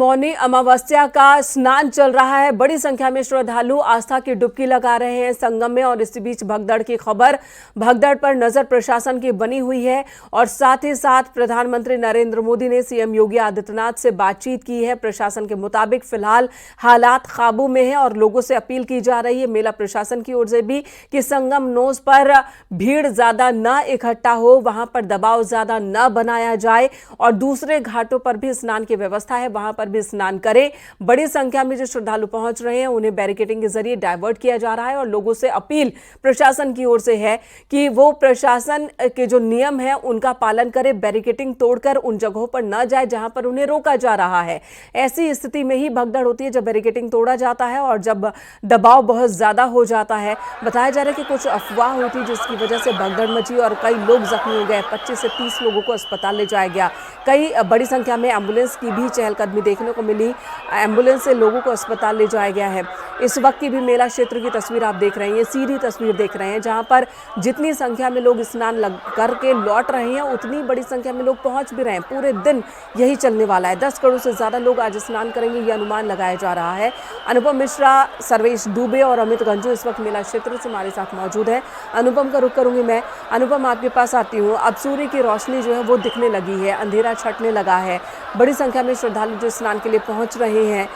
मौनी अमावस्या का स्नान चल रहा है। बड़ी संख्या में श्रद्धालु आस्था की डुबकी लगा रहे हैं संगम में और इसी बीच भगदड़ की खबर। भगदड़ पर नजर प्रशासन की बनी हुई है और साथ ही साथ प्रधानमंत्री नरेंद्र मोदी ने सीएम योगी आदित्यनाथ से बातचीत की है। प्रशासन के मुताबिक फिलहाल हालात काबू में है और लोगों से अपील की जा रही है मेला प्रशासन की ओर से भी कि संगम नोज पर भीड़ ज्यादा न इकट्ठा हो, वहां पर दबाव ज्यादा न बनाया जाए और दूसरे घाटों पर भी स्नान की व्यवस्था है, वहां पर भी स्नान करें। बड़ी संख्या में जो श्रद्धालु पहुंच रहे हैं उन्हें बैरिकेडिंग के जरिए डाइवर्ट किया जा रहा है और लोगों से अपील प्रशासन की ओर से है कि वो प्रशासन के जो नियम है उनका पालन करें, बैरिकेडिंग तोड़कर उन जगहों पर न जाए जहां पर उन्हें रोका जा रहा है। ऐसी स्थिति में ही भगदड़ होती है जब बैरिकेडिंग तोड़ा जाता है और जब दबाव बहुत ज्यादा हो जाता है। बताया जा रहा है कि कुछ अफवाह हुई थी जिसकी वजह से भगदड़ मची और कई लोग जख्मी हो गए। 25 से 30 लोगों को अस्पताल ले जाया गया। कई बड़ी संख्या में एम्बुलेंस की भी चहलकदमी देखने को मिली। एम्बुलेंस से लोगों को अस्पताल ले जाया गया है। इस वक्त की भी मेला क्षेत्र की तस्वीर आप देख रहे हैं, ये सीधी तस्वीर देख रहे हैं जहां पर जितनी संख्या में लोग स्नान करके लौट रहे हैं उतनी बड़ी संख्या में लोग पहुंच भी रहे हैं। पूरे दिन यही चलने वाला है। 10 करोड़ से ज्यादा लोग आज स्नान करेंगे, ये अनुमान लगाया जा रहा है। अनुपम मिश्रा, सर्वेश दुबे और अमित गंजू इस वक्त मेला क्षेत्र से हमारे साथ मौजूद है। अनुपम का रुख करूंगी मैं। अनुपम, आपके पास आती हूँ। अब सूर्य की रोशनी जो है वो दिखने लगी है, अंधेरा छटने लगा है। बड़ी संख्या में श्रद्धालु जो स्नान के लिए पहुंच रहे हैं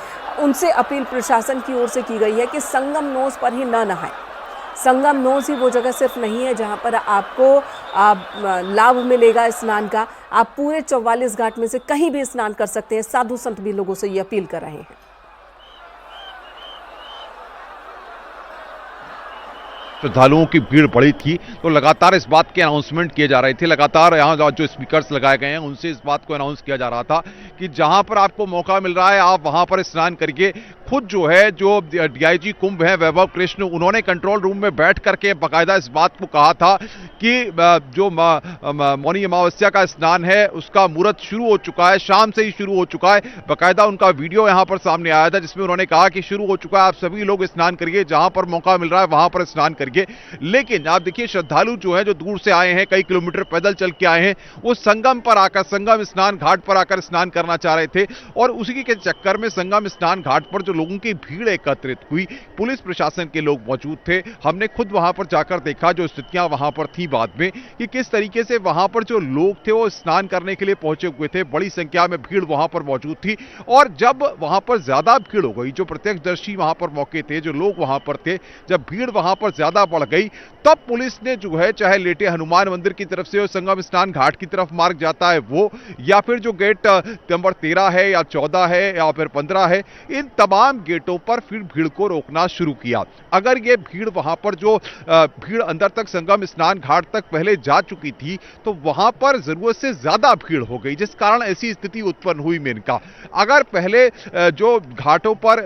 उनसे अपील प्रशासन की ओर से की गई है कि संगम नोज पर ही न नहाएं। संगम नोज ही वो जगह सिर्फ नहीं है जहां पर आपको लाभ मिलेगा स्नान का। आप पूरे 44 घाट में से कहीं भी स्नान कर सकते हैं। साधु संत भी लोगों से ये अपील कर रहे हैं। श्रद्धालुओं की भीड़ बढ़ी थी तो लगातार इस बात के अनाउंसमेंट किए जा रहे थे। लगातार यहाँ जो स्पीकर्स लगाए गए हैं उनसे इस बात को अनाउंस किया जा रहा था कि जहां पर आपको मौका मिल रहा है आप वहां पर स्नान करिए। खुद जो है जो डीआईजी कुंभ है वैभव कृष्ण, उन्होंने कंट्रोल रूम में बैठ करके बाकायदा इस बात को कहा था कि जो मौनी अमावस्या का स्नान है उसका मुहूर्त शुरू हो चुका है, शाम से ही शुरू हो चुका है। बाकायदा उनका वीडियो यहां पर सामने आया था जिसमें उन्होंने कहा कि शुरू हो चुका है, आप सभी लोग स्नान करिए, जहां पर मौका मिल रहा है वहां पर स्नान करिए। लेकिन आप देखिए श्रद्धालु जो है जो दूर से आए हैं, कई किलोमीटर पैदल चल के आए हैं, वो संगम पर आकर, संगम स्नान घाट पर आकर स्नान करना चाह रहे थे और उसी के चक्कर में संगम स्नान घाट पर जो लोगों की भीड़ एकत्रित हुई, पुलिस प्रशासन के लोग मौजूद थे। हमने खुद वहां पर जाकर देखा जो स्थितियां वहां पर थी बाद में, कि किस तरीके से वहां पर जो लोग थे वो स्नान करने के लिए पहुंचे हुए थे। बड़ी संख्या में भीड़ वहां पर मौजूद थी और जब वहां पर ज्यादा भीड़ हो गई, जो प्रत्यक्षदर्शी वहां पर मौके थे, जो लोग वहां पर थे, जब भीड़ वहां पर ज्यादा बढ़ गई तब पुलिस ने जो है चाहे लेटे हनुमान मंदिर की तरफ से और संगम स्नान घाट की तरफ मार्ग जाता है वो, या फिर जो गेट नंबर 13 है या 14 है या फिर 15 है, इन तमाम गेटों पर फिर भीड़ को रोकना शुरू किया। अगर ये भीड़ वहां पर जो भीड़ अंदर तक संगम स्नान घाट तक पहले जा चुकी थी तो वहां पर जरूरत से ज्यादा भीड़ हो गई, जिस कारण ऐसी स्थिति उत्पन्न हुई। मेनका अगर पहले जो घाटों पर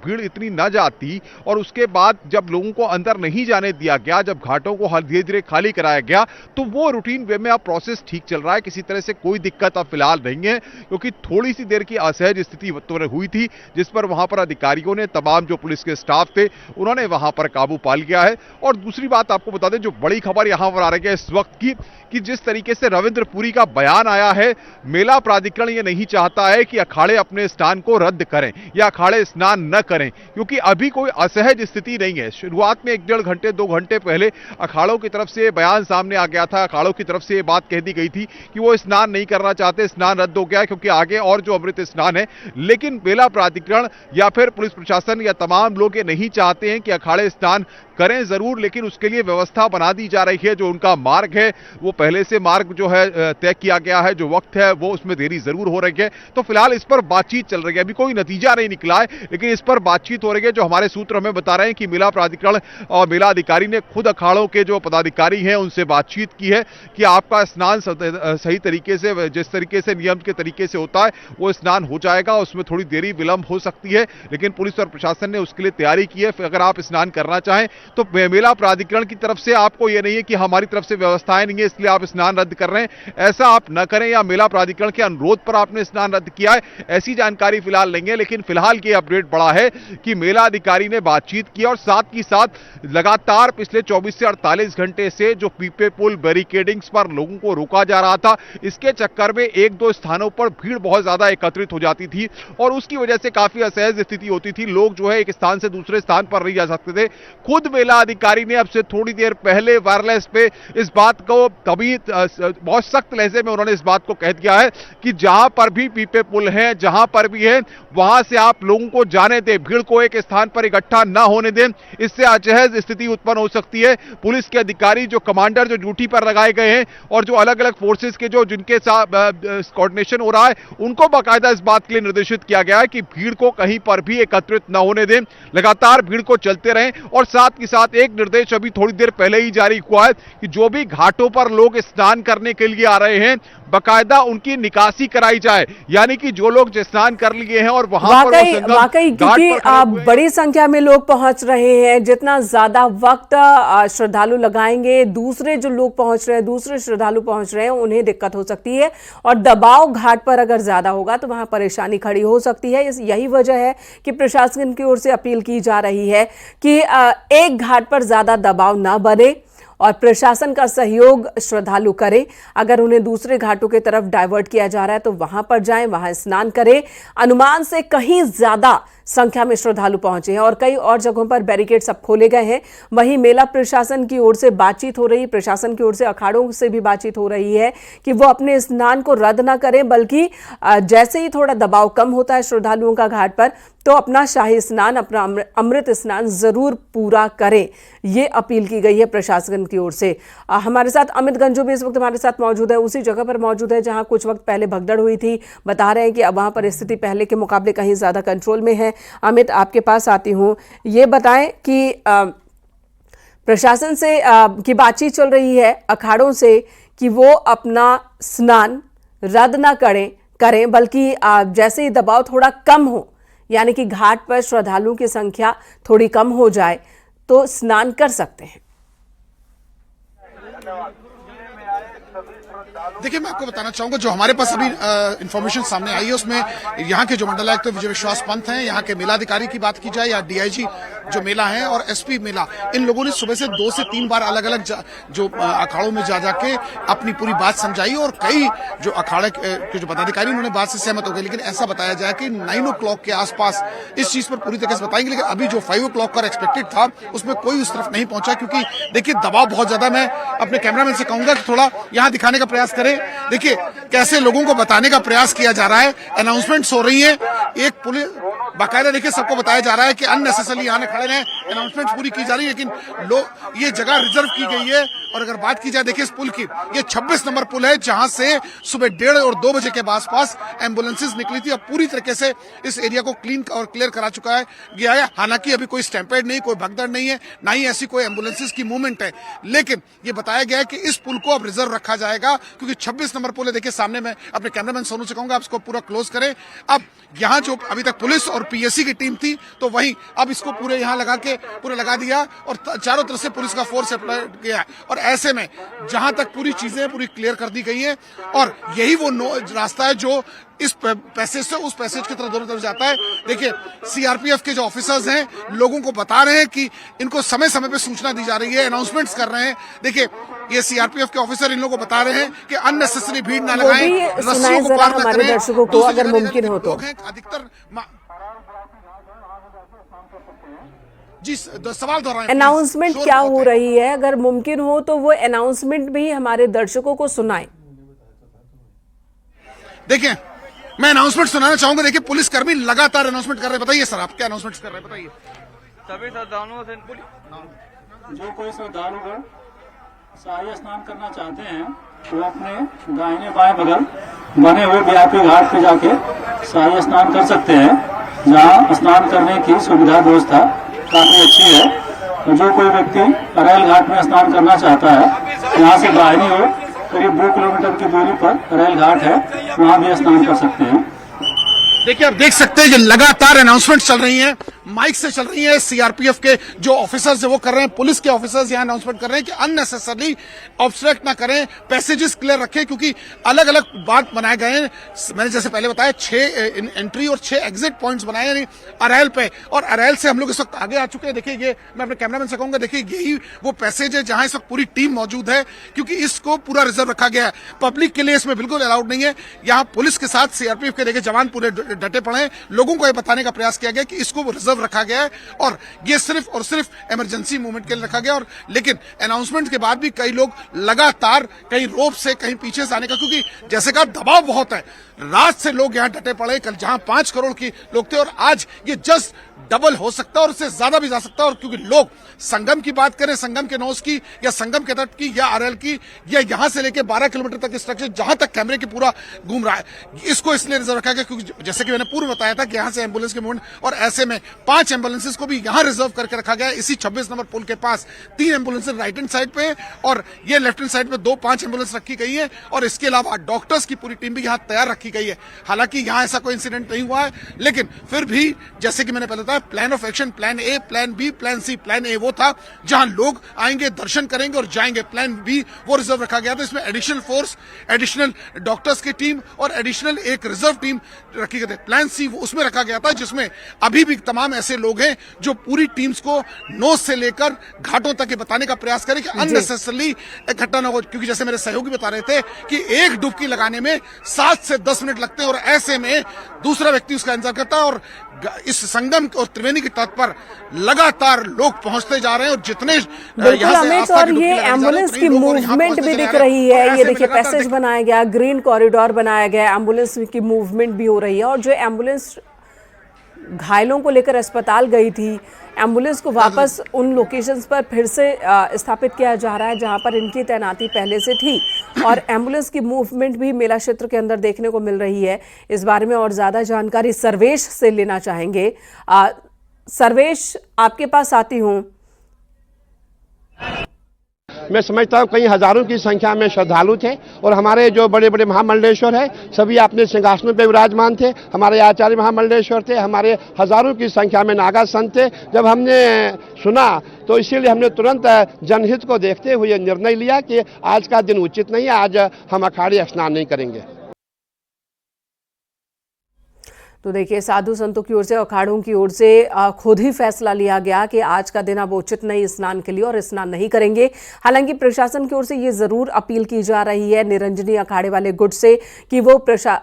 भीड़ इतनी न जाती और उसके बाद जब लोगों को अंदर नहीं जाने दिया गया, जब घाटों को धीरे धीरे खाली कराया गया, तो वो रूटीन वे में अब प्रोसेस ठीक चल रहा है। किसी तरह से कोई दिक्कत अब फिलहाल नहीं है, क्योंकि थोड़ी सी देर की असहज स्थिति हुई थी जिस पर वहां पर अधिकारियों ने, तमाम जो पुलिस के स्टाफ थे, उन्होंने वहां पर काबू पा लिया है। और दूसरी बात आपको बता दें, जो बड़ी खबर यहां पर आ रही है इस वक्त की, कि जिस तरीके से रविंद्र पुरी का बयान आया है, मेला प्राधिकरण ये नहीं चाहता है कि अखाड़े अपने स्नान को रद्द करें या अखाड़े स्नान न करें, क्योंकि अभी कोई असहज स्थिति नहीं है। शुरुआत में 1-1.5 घंटे 2 घंटे पहले अखाड़ों की तरफ से बयान सामने आ गया था, अखाड़ों की तरफ से ये बात कह दी गई थी कि वो स्नान नहीं करना चाहते, स्नान रद्द हो गया क्योंकि आगे और जो अमृत स्नान है। लेकिन मेला प्राधिकरण या फिर पुलिस प्रशासन या तमाम लोग ये नहीं चाहते हैं कि अखाड़े स्नान करें जरूर, लेकिन उसके लिए व्यवस्था बना दी जा रही है। जो उनका मार्ग है वो पहले से मार्ग जो है तय किया गया है, जो वक्त है वो उसमें देरी जरूर हो रही है। तो फिलहाल इस पर बातचीत चल रही है, अभी कोई नतीजा नहीं निकला है, लेकिन इस पर बातचीत हो रही है। जो हमारे सूत्र हमें बता रहे हैं कि मेला प्राधिकरण और मेला अधिकारी ने खुद अखाड़ों के जो पदाधिकारी हैं उनसे बातचीत की है कि आपका स्नान सही तरीके से, जिस तरीके से नियम के तरीके से होता है वो स्नान हो जाएगा, उसमें थोड़ी देरी विलंब हो सकती है, लेकिन पुलिस और प्रशासन ने उसके लिए तैयारी की है। अगर आप स्नान करना चाहें तो मेला प्राधिकरण की तरफ से आपको यह नहीं है कि हमारी तरफ से व्यवस्थाएं नहीं है इसलिए आप स्नान रद्द कर रहे हैं, ऐसा आप न करें, या मेला प्राधिकरण के अनुरोध पर आपने स्नान रद्द किया है, ऐसी जानकारी फिलहाल नहीं है। लेकिन फिलहाल ये अपडेट बड़ा है कि मेला अधिकारी ने बातचीत की और साथ ही साथ लगातार पिछले 24 से 48 घंटे से जो पीपे पुल बैरिकेडिंग्स पर लोगों को रोका जा रहा था, इसके चक्कर में एक दो स्थानों पर भीड़ बहुत ज्यादा एकत्रित हो जाती थी और उसकी वजह से काफी असहज स्थिति होती थी। लोग जो है एक स्थान से दूसरे स्थान पर नहीं जा सकते थे। खुद मेला अधिकारी ने अब से थोड़ी देर पहले वायरलेस पे इस बात को तभी बहुत सख्त लहजे में उन्होंने इस बात को कह दिया है कि जहां पर भी पीपे पुल है, जहां पर भी है, वहां से आप लोगों को जाने दें, भीड़ को एक स्थान पर इकट्ठा न होने दें, इससे असहज स्थिति उत्पन्न हो सकती है। पुलिस के अधिकारी जो कमांडर जो ड्यूटी पर लगाए गए हैं और जो अलग अलग फोर्सेस के जो जिनके साथ कोऑर्डिनेशन हो रहा है, उनको बाकायदा इस बात के लिए निर्देशित किया गया है कि भीड़ को कहीं पर भी एकत्रित न होने दें, लगातार भीड़ को चलते रहें। और साथ ही साथ एक निर्देश अभी थोड़ी देर पहले ही जारी हुआ है कि जो भी घाटों पर लोग स्नान करने के लिए आ रहे हैं, बाकायदा उनकी निकासी कराई जाए, यानी कि जो लोग स्नान कर लिए हैं और वहां पर वाकई क्योंकि बड़ी संख्या में लोग पहुंच रहे हैं, जितना ज्यादा वक्त श्रद्धालु लगाएंगे, दूसरे जो लोग पहुंच रहे हैं, दूसरे श्रद्धालु पहुंच रहे हैं, उन्हें दिक्कत हो सकती है और दबाव घाट पर अगर ज्यादा होगा तो वहां परेशानी खड़ी हो सकती है। यही वजह है कि प्रशासन की ओर से अपील की जा रही है कि एक घाट पर ज्यादा दबाव ना बने और प्रशासन का सहयोग श्रद्धालु करें। अगर उन्हें दूसरे घाटों की तरफ डाइवर्ट किया जा रहा है तो वहां पर जाएं, वहां स्नान करें। अनुमान से कहीं ज्यादा संख्या में श्रद्धालु पहुंचे हैं और कई और जगहों पर बैरिकेड सब खोले गए हैं। वहीं मेला प्रशासन की ओर से बातचीत हो रही है, प्रशासन की ओर से अखाड़ों से भी बातचीत हो रही है कि वो अपने स्नान को रद्द ना करें, बल्कि जैसे ही थोड़ा दबाव कम होता है श्रद्धालुओं का घाट पर तो अपना शाही स्नान, अपना अमृत स्नान जरूर पूरा करें। ये अपील की गई है प्रशासन की ओर से। हमारे साथ अमित गंजू भी इस वक्त हमारे साथ मौजूद है, उसी जगह पर मौजूद है जहां कुछ वक्त पहले भगदड़ हुई थी। बता रहे हैं कि अब वहां पर स्थिति पहले के मुकाबले कहीं ज्यादा कंट्रोल में है। अमित, आपके पास आती हूं, ये बताएं कि प्रशासन से की बातचीत चल रही है अखाड़ों से कि वो अपना स्नान रद्द ना करें बल्कि जैसे ही दबाव थोड़ा कम हो, यानी कि घाट पर श्रद्धालुओं की संख्या थोड़ी कम हो जाए तो स्नान कर सकते हैं। देखिए, मैं आपको बताना चाहूंगा जो हमारे पास अभी इंफॉर्मेशन सामने आई है उसमें यहाँ के जो मंडलायुक्त विजय विश्वास पंत हैं, यहाँ के मेला अधिकारी की बात की जाए या डीआईजी जो मेला है और एसपी मेला, इन लोगों ने सुबह से 2 से 3 बार अलग अलग जो अखाड़ों में जा जाके अपनी पूरी बात समझाई और कई जो अखाड़े के जो पदाधिकारी उन्होंने बात से सहमत हो गए। लेकिन ऐसा बताया जाए कि 9 o'clock के आसपास इस चीज पर पूरी तरह से बताएंगे, लेकिन अभी जो 5 o'clock का एक्सपेक्टेड था उसमें कोई उस तरफ नहीं पहुंचा क्योंकि देखिए दबाव बहुत ज्यादा। मैं अपने कैमरामैन से कहूंगा कि थोड़ा यहाँ दिखाने का प्रयास करें। देखिए कैसे लोगों को बताने का प्रयास किया जा रहा है, अनाउंसमेंट्स हो रही है, एक पुलिस बाकायदा देखिए सबको बताया जा रहा है कि अननेसेसरली यहाँ खड़े रहे, अनाउंसमेंट्स पूरी की जा रही है, लेकिन लोग ये जगह रिजर्व की गई है। और अगर बात की जाए देखिए इस पुल की, ये 26 नंबर पुल है जहां से सुबह 1:30 और 2 बजे के आसपास एम्बुलेंसेस निकली थी और पूरी तरीके से इस एरिया को क्लीन और क्लियर करा चुका है गया है। हालांकि अभी कोई स्टैम्पेड नहीं, कोई भगदड़ नहीं है, ना ही ऐसी कोई एम्बुलेंसेस की मूवमेंट है, लेकिन ये बताया गया है कि इस पुल को अब रिजर्व रखा जाएगा क्योंकि 26 नंबर पुल है। देखिए सामने मैं अपने कैमरामैन सोनू से कहूंगा आप इसको पूरा क्लोज करें। अब यहाँ जो अभी तक पुलिस और पीएससी की टीम थी तो वहीं अब इसको पूरे यहाँ लगा के पूरे लगा दिया और चारों तरफ से पुलिस का फोर्स अप्लाई किया है। और ऐसे में जहां तक पूरी चीजें पूरी क्लियर कर दी गई हैं और यही वो रास्ता है जो इस पैसेज से उस पैसेज की तरफ दोनों तरफ जाता है। देखिए सीआरपीएफ के जो ऑफिसर्स हैं लोगों को बता रहे हैं कि इनको समय समय पे सूचना दी जा रही है, अनाउंसमेंट्स कर रहे हैं। देखिए ये सीआरपीएफ के ऑफिसर इन लोगों को बता रहे हैं कि अननेसेसरी भीड़ ना लगाएं, रस्सियों को पार ना करें, दर्शकों को अगर मुमकिन हो तो अधिकतर जी सवाल दोहराएं। अनाउंसमेंट क्या हो रही है, अगर मुमकिन हो तो वो अनाउंसमेंट भी हमारे दर्शकों को सुनाएं। देखिए मैं अनाउंसमेंट सुनाना चाहूंगा। देखिए पुलिसकर्मी लगातार अनाउंसमेंट कर रहे हैं। बताइए सर आप क्या अनाउंसमेंट कर रहे हैं, बताइए। सभी श्रद्धालुओं से जो कोई श्रद्धालुगण शाही स्नान करना चाहते हैं वो अपने दाहिने बाएं बगल बने हुए व्यापी घाट पे जाके शाही स्नान कर सकते हैं, जहाँ स्नान करने की सुविधा व्यवस्था काफी अच्छी है। तो जो कोई व्यक्ति अरेल घाट में स्नान करना चाहता है, यहाँ से दाहिनी ओर करीब 2 किलोमीटर की दूरी पर अरेल घाट है, वहाँ भी स्नान कर सकते हैं। देखिए, आप देख सकते हैं कि लगातार अनाउंसमेंट चल रही हैं, माइक से चल रही हैं। सीआरपीएफ के जो ऑफिसर्स है वो कर रहे हैं, पुलिस के ऑफिसर्स यहाँ अनाउंसमेंट कर रहे हैं कि अननेसेसरली ऑब्स्ट्रक्ट ना करें, पैसेजेस क्लियर रखें, क्योंकि अलग अलग बात बनाए गए हैं। मैंने जैसे पहले बताया 6 एंट्री और 6 एग्जिट पॉइंट्स बनाए हैं अरैल पे, और अरैल से हम लोग इस वक्त आगे आ चुके हैं। देखिए, ये मैं अपने कैमरामैन से कहूंगा, देखिए यही वो पैसेज है जहां इस वक्त पूरी टीम मौजूद है, क्योंकि इसको पूरा रिजर्व रखा गया है। पब्लिक के लिए इसमें बिल्कुल अलाउड नहीं है। यहाँ पुलिस के साथ सीआरपीएफ के देखिए जवान पूरे डटे पड़े हैं। लोगों को यह बताने का प्रयास किया गया कि इसको रिजर्व रखा गया है और ये सिर्फ और सिर्फ इमरजेंसी मूवमेंट के लिए रखा गया। और लेकिन अनाउंसमेंट के बाद भी कई लोग लगातार कहीं रोप से कहीं पीछे से आने का, क्योंकि जैसे कहा दबाव बहुत है, रात से लोग यहाँ डटे पड़े। कल जहां 5 करोड़ की लोग थे और आज ये जस्ट डबल हो सकता है और उससे ज्यादा भी जा सकता है। और क्योंकि लोग संगम की बात करें, संगम के नोस की या संगम के तट की या अरैल की या यहां से लेकर 12 किलोमीटर तक स्ट्रक्चर जहां तक कैमरे की पूरा घूम रहा है, इसको इसलिए रिजर्व रखा गया क्योंकि जैसे कि मैंने पूर्व बताया था कि यहां से एम्बुलेंस के मूवमेंट, और ऐसे में 5 एम्बुलेंसेस को भी यहां रिजर्व करके रखा गया है। इसी 26 नंबर पुल के पास 3 एम्बुलेंसेस राइट हैंड साइड पे और ये लेफ्ट हैंड साइड पे 5 एम्बुलेंस रखी गई है। और इसके अलावा डॉक्टर्स की पूरी टीम भी यहां तैयार रखी गई है। हालांकि यहां ऐसा कोई इंसिडेंट नहीं हुआ है, लेकिन फिर भी जैसे कि मैंने पहले बताया, plan of action plan A, plan B, plan C. Plan A वो था जहां लोग आएंगे, दर्शन करेंगे और जाएंगे। प्लान बी वो रिजर्व रखा गया था, इसमें एडिशनल फोर्स, एडिशनल डॉक्टर्स की टीम और एडिशनल एक रिजर्व टीम रखी गई थी। प्लान सी उसमें रखा गया था जिसमें अभी भी तमाम ऐसे लोग हैं जो पूरी टीम्स को नोस से लेकर घाटों तक बताने का प्रयास करें कि अननेसेसरली इकट्ठा न हो, क्योंकि जैसे मेरे सहयोगी बता रहे थे कि एक डुबकी लगाने में 7 से 10 मिनट लगते हैं और ऐसे में दूसरा व्यक्ति उसका इंतजार करता है। और इस संगम और त्रिवेणी के तट पर लगातार लोग पहुंचते जा रहे हैं और जितने बिल्कुल अमित, और ये एम्बुलेंस की मूवमेंट भी दिख रही है। ये देखिए पैसेज बनाया गया, ग्रीन कॉरिडोर बनाया गया, एम्बुलेंस की मूवमेंट भी हो रही है। और जो एम्बुलेंस घायलों को लेकर अस्पताल गई थी, एम्बुलेंस को वापस उन लोकेशंस पर फिर से स्थापित किया जा रहा है जहां पर इनकी तैनाती पहले से थी। और एम्बुलेंस की मूवमेंट भी मेला क्षेत्र के अंदर देखने को मिल रही है। इस बारे में और ज़्यादा जानकारी सर्वेश से लेना चाहेंगे। सर्वेश, आपके पास आती हूँ। मैं समझता हूँ कई हजारों की संख्या में श्रद्धालु थे और हमारे जो बड़े बड़े महामंडलेश्वर हैं सभी अपने सिंहासनों पर विराजमान थे। हमारे आचार्य महामंडलेश्वर थे, हमारे हजारों की संख्या में नागा संत थे। जब हमने सुना तो इसीलिए हमने तुरंत जनहित को देखते हुए निर्णय लिया कि आज का दिन उचित नहीं है, आज हम अखाड़े स्नान नहीं करेंगे। तो देखिए, साधु संतों की ओर से, अखाड़ों की ओर से खुद ही फैसला लिया गया कि आज का दिन अब उचित नहीं स्नान के लिए और स्नान नहीं करेंगे। हालांकि प्रशासन की ओर से ये जरूर अपील की जा रही है निरंजनी अखाड़े वाले गुट से कि वो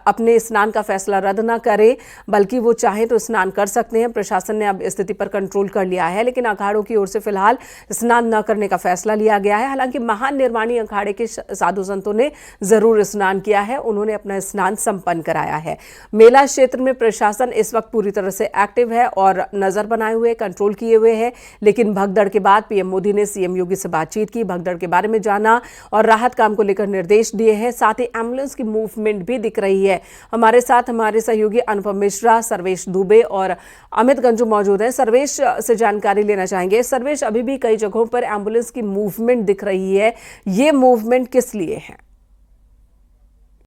अपने स्नान का फैसला रद्द ना करें, बल्कि वो चाहे तो स्नान कर सकते हैं। प्रशासन ने अब स्थिति पर कंट्रोल कर लिया है, लेकिन अखाड़ों की ओर से फिलहाल स्नान न करने का फैसला लिया गया है। हालांकि महान निर्माणी अखाड़े के साधु संतों ने जरूर स्नान किया है, उन्होंने अपना स्नान संपन्न कराया है। मेला क्षेत्र में प्रशासन इस वक्त पूरी तरह से एक्टिव है और नजर बनाए हुए, कंट्रोल किए हुए है। लेकिन भगदड़ के बाद पीएम मोदी ने सीएम योगी से बातचीत की, भगदड़ के बारे में जाना और राहत काम को लेकर निर्देश दिए हैं। साथ ही एम्बुलेंस की मूवमेंट भी दिख रही है। हमारे साथ हमारे सहयोगी अनुपम मिश्रा, सर्वेश दुबे और अमित गंजू मौजूद हैं। सर्वेश से जानकारी लेना चाहेंगे। सर्वेश, अभी भी कई जगहों पर एम्बुलेंस की मूवमेंट दिख रही है, ये मूवमेंट किस लिए है?